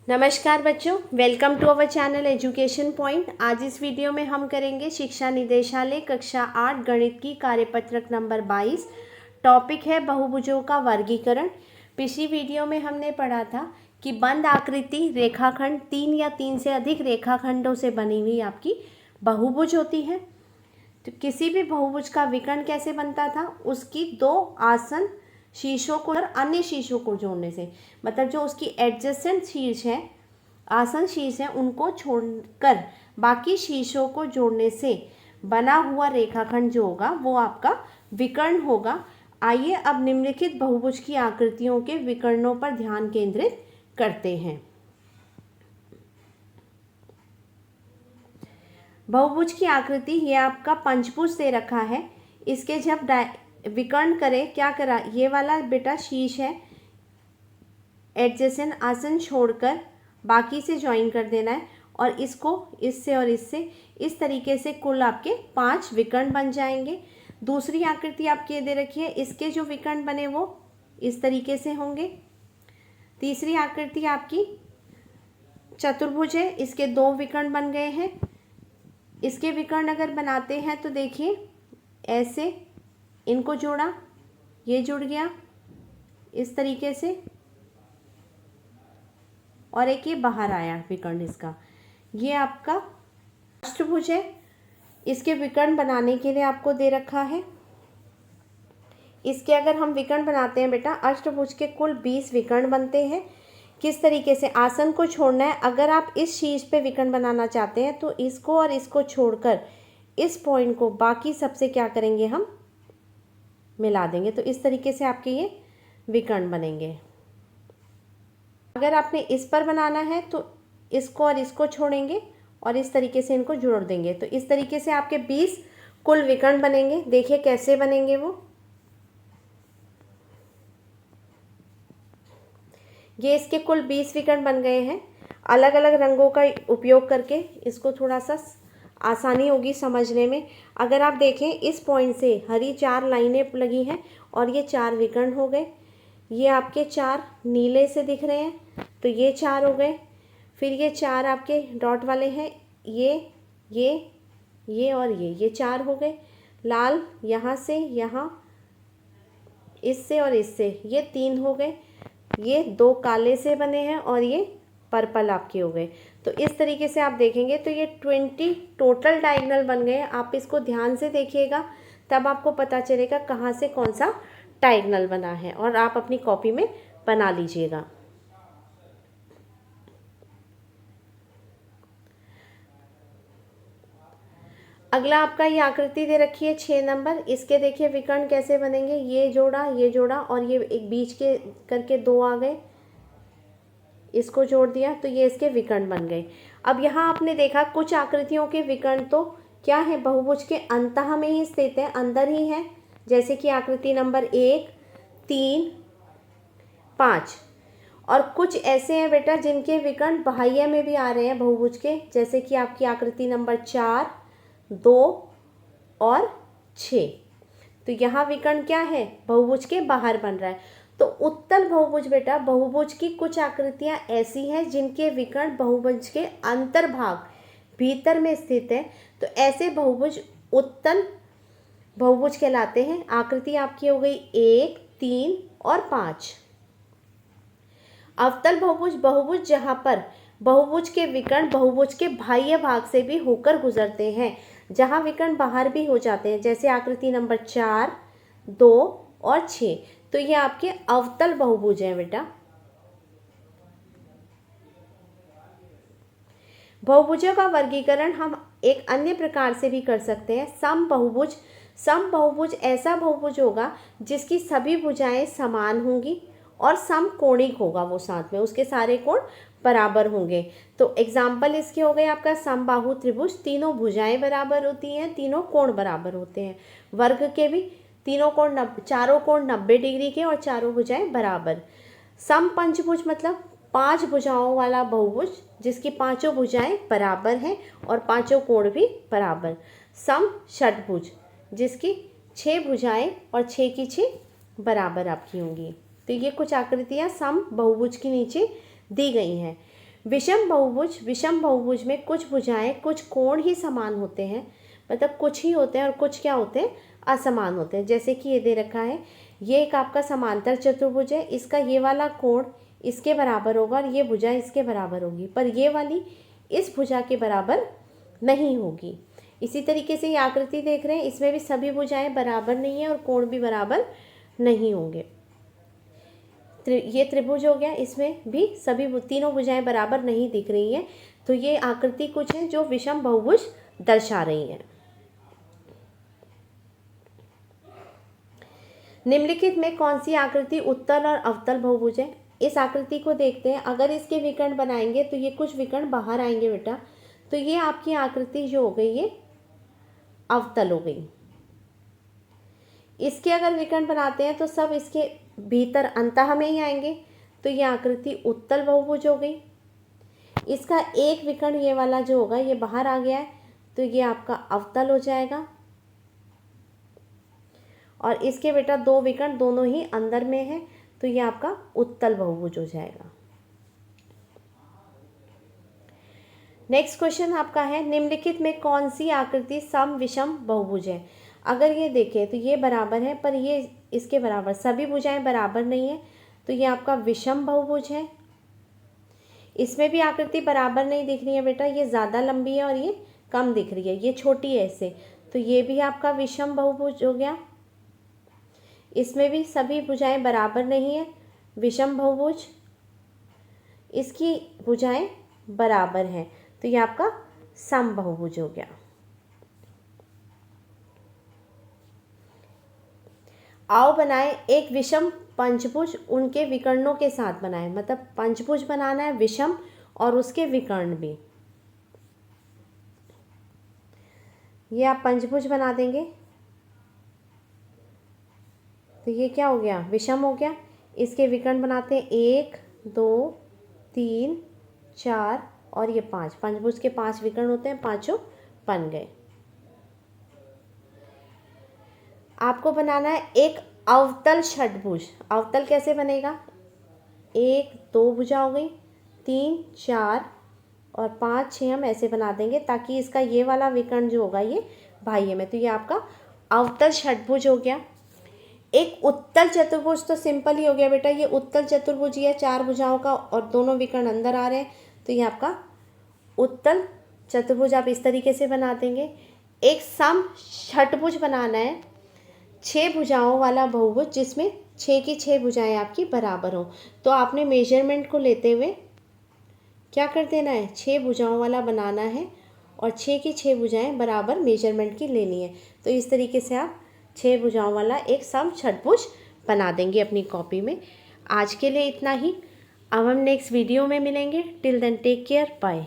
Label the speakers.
Speaker 1: नमस्कार बच्चों, welcome to our channel Education Point. आज इस वीडियो में हम करेंगे शिक्षा निदेशालय कक्षा 8 गणित की कार्यपत्रक नंबर 22। टॉपिक है बहुभुजों का वर्गीकरण। पिछली वीडियो में हमने पढ़ा था कि बंद आकृति रेखाखंड 3 या 3 से अधिक रेखाखंडों से बनी हुई आपकी बहुभुज होती है। तो किसी भी बहुभुज का विकर्ण कैसे बनता था? उसकी दो आसन शीर्षों को और अन्य शीर्षों को जोड़ने से, मतलब जो उसकी एडजेसेंट शीर्ष है, आसन शीर्ष है, उनको छोड़कर बाकी शीर्षों को जोड़ने से बना हुआ रेखाखंड जो होगा वो आपका विकर्ण होगा। आइए अब निम्नलिखित बहुभुज की आकृतियों के विकर्णों पर ध्यान केंद्रित करते हैं। बहुभुज की आकृति ये आपका पंचभुज दे रखा है। इसके जब विकर्ण करें, क्या करा, ये वाला बेटा शीर्ष है, एडजेसेंट आसन छोड़कर बाकी से ज्वाइन कर देना है और इसको इससे और इससे इस तरीके से कुल आपके 5 विकर्ण बन जाएंगे। दूसरी आकृति आपकी ये दे रखी है, इसके जो विकर्ण बने वो इस तरीके से होंगे। तीसरी आकृति आपकी चतुर्भुज है, इसके 2 विकर्ण बन गए हैं। इसके विकर्ण अगर बनाते हैं तो देखिए ऐसे इनको जोड़ा, ये जुड़ गया इस तरीके से, और एक ये बाहर आया विकर्ण इसका। ये आपका अष्टभुज है। इसके विकर्ण बनाने के लिए आपको दे रखा है, इसके अगर हम विकर्ण बनाते हैं बेटा, अष्टभुज के कुल 20 विकर्ण बनते हैं। किस तरीके से? आसन को छोड़ना है। अगर आप इस शीर्ष पे विकर्ण बनाना चाहते हैं तो इसको और इसको छोड़कर इस पॉइंट को बाकी सबसे क्या करेंगे, हम मिला देंगे। तो इस तरीके से आपके ये विकर्ण बनेंगे। अगर आपने इस पर बनाना है तो इसको और इसको छोड़ेंगे और इस तरीके से इनको जोड़ देंगे। तो इस तरीके से आपके 20 कुल विकर्ण बनेंगे। देखिए कैसे बनेंगे वो। ये इसके कुल 20 विकर्ण बन गए हैं। अलग अलग रंगों का उपयोग करके इसको थोड़ा सा आसानी होगी समझने में। अगर आप देखें इस पॉइंट से हरी 4 लाइनें लगी हैं और ये 4 विकर्ण हो गए। ये आपके 4 नीले से दिख रहे हैं तो ये 4 हो गए। फिर ये 4 आपके डॉट वाले हैं, ये और ये 4 हो गए। लाल यहाँ से यहाँ, इससे और इससे, ये 3 हो गए। ये 2 काले से बने हैं और ये पर्पल आपके हो गए। तो इस तरीके से आप देखेंगे तो ये 20 टोटल डायगोनल बन गए। आप इसको ध्यान से देखिएगा, तब आपको पता चलेगा कहाँ से कौन सा डायगोनल बना है, और आप अपनी कॉपी में बना लीजिएगा। अगला आपका ये आकृति दे रखी है 6 नंबर। इसके देखिए विकर्ण कैसे बनेंगे। ये जोड़ा और ये एक बीच के करके 2 आ गए, इसको जोड़ दिया तो ये इसके विकर्ण बन गए। अब यहाँ आपने देखा कुछ आकृतियों के विकर्ण तो क्या है, बहुभुज के अंतः में ही स्थित है, अंदर ही है। जैसे कि आकृति नंबर 1, 3, 5। और कुछ ऐसे हैं बेटा जिनके विकर्ण बाह्य में भी आ रहे हैं बहुभुज के, जैसे कि आपकी आकृति नंबर 4, 2 और 6। तो यहाँ विकर्ण क्या है, बहुभुज के बाहर बन रहा है। तो उत्तल बहुभुज बेटा, बहुभुज की कुछ आकृतियाँ ऐसी हैं जिनके विकर्ण बहुभुज के अंतर्भाग भीतर में स्थित है। तो ऐसे बहुभुज उत्तल बहुभुज कहलाते हैं। आकृति आपकी हो गई 1, 3 और 5। अवतल बहुभुज, बहुभुज जहाँ पर बहुभुज के विकर्ण बहुभुज के बाह्य भाग से भी होकर गुजरते हैं, जहाँ विकर्ण बाहर भी हो जाते हैं, जैसे आकृति नंबर 4, 2 और 6। तो ये आपके अवतल बहुभुज हैं बेटा। बहुभुजों का वर्गीकरण हम एक अन्य प्रकार से भी कर सकते हैं, सम बहुभुज। सम बहुभुज ऐसा बहुभुज होगा जिसकी सभी भुजाएं समान होंगी और समकोणिक होगा, वो साथ में उसके सारे कोण बराबर होंगे। तो एग्जाम्पल इसके हो गए आपका समबाहु त्रिभुज, तीनों भुजाएं बराबर होती हैं, तीनों कोण बराबर होते हैं। वर्ग के भी तीनों कोण चारों कोण 90 डिग्री के और चारों भुजाएं बराबर। सम पंचभुज मतलब 5 भुजाओं वाला बहुभुज जिसकी 5 भुजाएं बराबर हैं और 5 कोण भी बराबर। सम षटभुज जिसकी 6 भुजाएं और 6 की 6 बराबर आपकी होंगी। तो ये कुछ आकृतियाँ सम बहुभुज के नीचे दी गई हैं। विषम बहुभुज में कुछ भुजाएं कुछ कोण ही समान होते हैं, मतलब कुछ ही होते हैं और कुछ क्या होते हैं, असमान होते हैं। जैसे कि ये दे रखा है, ये एक आपका समांतर चतुर्भुज है, इसका ये वाला कोण इसके बराबर होगा और ये भुजा इसके बराबर होगी, पर ये वाली इस भुजा के बराबर नहीं होगी। इसी तरीके से ये आकृति देख रहे हैं, इसमें भी सभी भुजाएं बराबर नहीं है और कोण भी बराबर नहीं होंगे। ये त्रिभुज हो गया, इसमें भी सभी तीनों भुजाएं बराबर नहीं दिख रही हैं। तो ये आकृति कुछ है जो विषम बहुभुज दर्शा रही है। निम्नलिखित में कौन सी आकृति उत्तल और अवतल बहुभुज है? इस आकृति को देखते हैं। अगर इसके विकर्ण बनाएंगे तो ये कुछ विकर्ण बाहर आएंगे बेटा, तो ये आपकी आकृति जो हो गई ये अवतल हो गई। इसके अगर विकर्ण बनाते हैं तो सब इसके भीतर अंतः में ही आएंगे, तो ये आकृति उत्तल बहुभुज हो गई। इसका एक विकर्ण ये वाला जो होगा ये बाहर आ गया है, तो ये आपका अवतल हो जाएगा। और इसके बेटा दो विकर्ण दोनों ही अंदर में है, तो ये आपका उत्तल बहुभुज हो जाएगा। नेक्स्ट क्वेश्चन आपका है, निम्नलिखित में कौन सी आकृति सम विषम बहुभुज है? अगर ये देखें तो ये बराबर है, पर ये इसके बराबर, सभी भुजाएं बराबर नहीं है, तो ये आपका विषम बहुभुज है। इसमें भी आकृति बराबर नहीं दिख रही है बेटा, ये ज़्यादा लंबी है और ये कम दिख रही है, ये छोटी है इससे, तो ये भी आपका विषम बहुभुज हो गया। इसमें भी सभी भुजाएं बराबर नहीं है, विषम बहुभुज। इसकी भुजाएं बराबर हैं, तो ये आपका सम बहुभुज हो गया। आओ बनाएं एक विषम पंचभुज उनके विकर्णों के साथ बनाएं, मतलब पंचभुज बनाना है विषम और उसके विकर्ण भी। ये आप पंचभुज बना देंगे तो ये क्या हो गया, विषम हो गया। इसके विकर्ण बनाते हैं 1 2 3 4 और ये 5। पंचभुज के 5 विकर्ण होते हैं, पांचों बन गए। आपको बनाना है एक अवतल षटभुज। अवतल कैसे बनेगा, 1 2 भुजा हो गई, 3 4 और 5 6 हम ऐसे बना देंगे, ताकि इसका ये वाला विकर्ण जो होगा ये बाह्य में, तो ये आपका अवतल षटभुज हो गया। एक उत्तल चतुर्भुज तो सिंपल ही हो गया बेटा, ये उत्तल चतुर्भुज ही है, 4 भुजाओं का और दोनों विकर्ण अंदर आ रहे हैं, तो ये आपका उत्तल चतुर्भुज आप इस तरीके से बना देंगे। एक सम षटभुज बनाना है, 6 भुजाओं वाला बहुभुज, जिसमें 6 की 6 भुजाएं आपकी बराबर हों। तो आपने मेजरमेंट को लेते हुए क्या कर देना है, 6 भुजाओं वाला बनाना है और 6 की 6 भुजाएं बराबर मेजरमेंट की लेनी है। तो इस तरीके से आप 6 भुजाओं वाला एक सम षटभुज बना देंगे अपनी कॉपी में। आज के लिए इतना ही, अब हम नेक्स्ट वीडियो में मिलेंगे। Till then take care, bye.